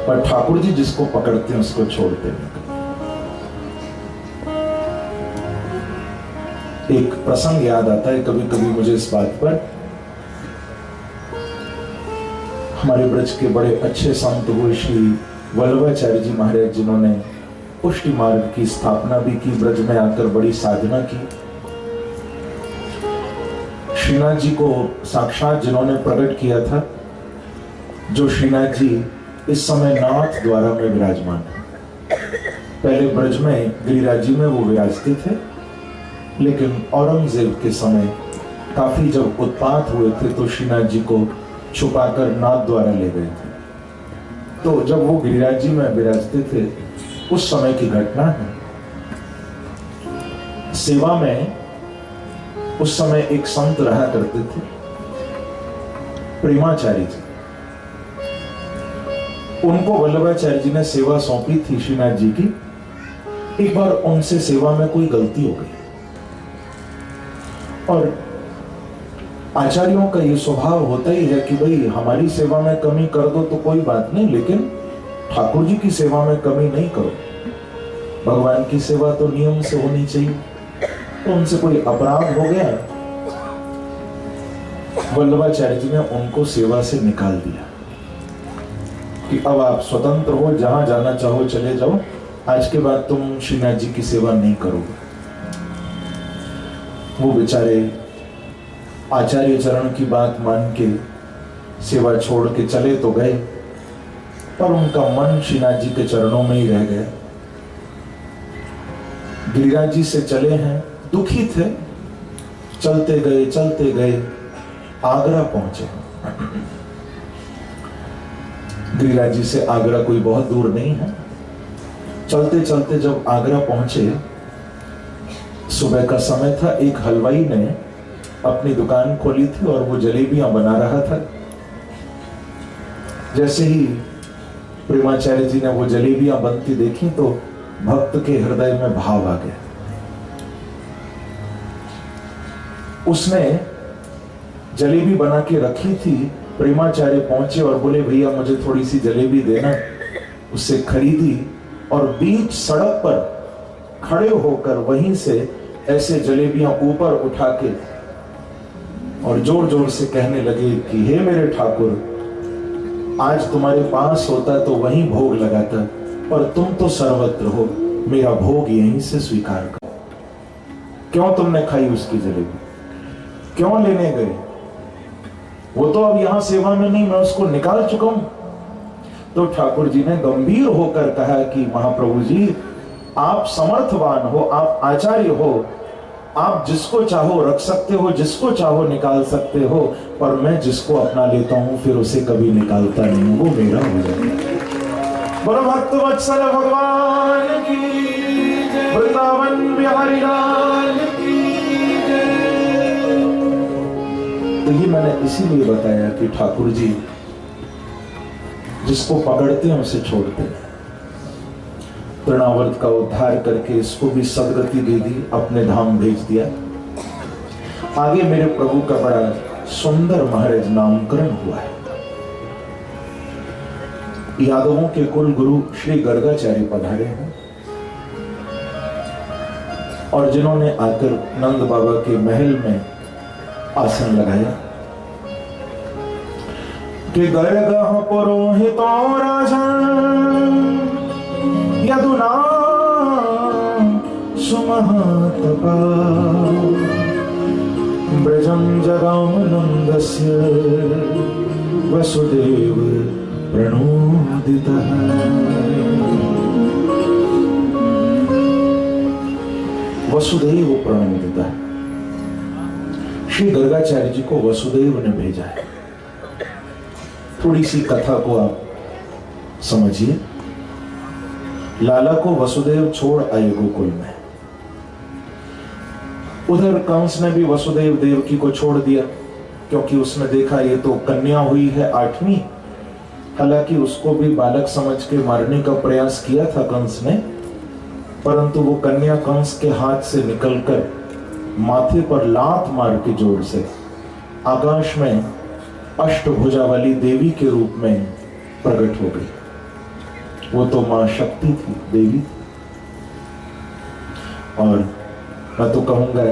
पर ठाकुर जी जिसको पकड़ते हैं उसको छोड़ते नहीं। एक प्रसंग याद आता है कभी कभी मुझे इस बात पर। हमारे ब्रज के बड़े अच्छे संत हुए श्री वल्लभाचार्य जी महाराज, जिन्होंने पुष्टि मार्ग की स्थापना भी की, ब्रज में आकर बड़ी साधना की। श्रीनाथ जी को साक्षात जिन्होंने प्रकट किया था, जो श्रीनाथ जी इस समय नाथ द्वारा में विराजमान है। पहले ब्रज में गिरिराज जी में वो विराजते थे, लेकिन औरंगजेब के समय काफी जब उत्पात हुए थे तो श्रीनाथ जी को छुपाकर नाथ द्वारा ले गए थे। तो जब वो गिरिराज जी में विराजते थे उस समय की घटना है। सेवा में उस समय एक संत रहा करते थे, प्रेमाचार्य जी। उनको वल्लभाचार्य जी ने सेवा सौंपी थी श्रीनाथ जी की। एक बार उनसे सेवा में कोई गलती हो गई और आचार्यों का ये स्वभाव होता ही है कि भाई हमारी सेवा में कमी कर दो तो कोई बात नहीं, लेकिन ठाकुर जी की सेवा में कमी नहीं करो। भगवान की सेवा तो नियम से होनी चाहिए। तो उनसे कोई अपराध हो गया, वल्लभाचार्य जी ने उनको सेवा से निकाल दिया कि अब आप स्वतंत्र हो, जहां जाना चाहो चले जाओ, आज के बाद तुम श्रीनाथ जी की सेवा नहीं करोगे। वो बेचारे आचार्य चरण की बात मान के सेवा छोड़ के चले तो गए, पर उनका मन श्रीनाथ जी के चरणों में ही रह गया। गिरिराज जी से चले हैं, दुखी थे, चलते गए आगरा पहुंचे। गिरिराज जी से आगरा कोई बहुत दूर नहीं है। चलते चलते जब आगरा पहुंचे, सुबह का समय था। एक हलवाई ने अपनी दुकान खोली थी और वो जलेबियां बना रहा था। जैसे ही प्रेमाचार्य जी ने वो जलेबियां बनती देखी तो भक्त के हृदय में भाव आ गया। उसने जलेबी बना के रखी थी। प्रेमाचार्य पहुंचे और बोले, भैया मुझे थोड़ी सी जलेबी देना। उससे खरीदी और बीच सड़क पर खड़े होकर वहीं से ऐसे जलेबियां ऊपर उठा के और जोर जोर से कहने लगे कि हे मेरे ठाकुर, आज तुम्हारे पास होता तो वहीं भोग लगाता, पर तुम तो सर्वत्र हो, मेरा भोग यहीं से स्वीकार करो। क्यों तुमने खाई उसकी जलेबी? क्यों लेने गए? वो तो अब यहां सेवा में नहीं, मैं उसको निकाल चुका हूं। तो ठाकुर जी ने गंभीर होकर कहा कि महाप्रभु जी, आप समर्थवान हो, आप आचार्य हो, आप जिसको चाहो रख सकते हो, जिसको चाहो निकाल सकते हो, पर मैं जिसको अपना लेता हूं फिर उसे कभी निकालता नहीं, वो मेरा हो जाता है। बड़ा भक्त वत्सल भगवान की जय, वृंदावन बिहारी लाल की जय। तो ये मैंने इसीलिए बताया कि ठाकुर जी जिसको पकड़ते हैं उसे छोड़ते हैं। तृणावर्त का उद्धार करके इसको भी सदगति दे दी, अपने धाम भेज दिया। आगे मेरे प्रभु का बड़ा सुंदर महाराज नामकरण हुआ है। यादवों के कुल गुरु श्री गर्गाचार्य पधारे हैं और जिन्होंने आकर नंद बाबा के महल में आसन लगाया कि गर्गः पुरोहितो राजन् यदुना सुमहातपा ब्रजं जगामनन्दस्य वसुदेव प्रणोदितः। वसुदेव प्रणोदितः, श्री गर्गाचार्य जी को वसुदेव ने भेजा है। थोड़ी सी कथा को आप समझिए। लाला को वसुदेव छोड़ आए गोकुल में। उधर कंस ने भी वसुदेव देवकी को छोड़ दिया, क्योंकि उसने देखा ये तो कन्या हुई है 8वीं। हालांकि उसको भी बालक समझ के मारने का प्रयास किया था कंस ने, परंतु वो कन्या कंस के हाथ से निकलकर माथे पर लात मार के जोर से आकाश में अष्टभुजा वाली देवी के रूप में प्रकट हो गई। वो तो मां शक्ति थी, देवी। और मैं तो कहूंगा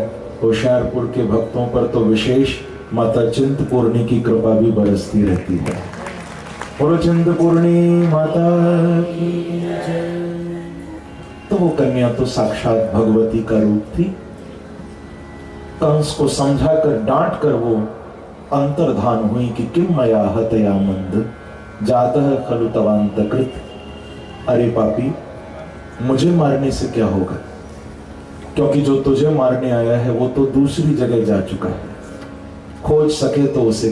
होशियारपुर के भक्तों पर तो विशेष माता चिंतपूर्णी की कृपा भी बरसती रहती है। और चिंतपूर्णी माता की जय। तो वो कन्या तो साक्षात भगवती का रूप थी। कंस को समझाकर डांट कर वो अंतर्धान हुई कि किम मया हतया मंद जातः खलु तवांतकृत। अरे पापी, मुझे मारने से क्या होगा, क्योंकि जो तुझे मारने आया है वो तो दूसरी जगह जा चुका है। खोज सके तो उसे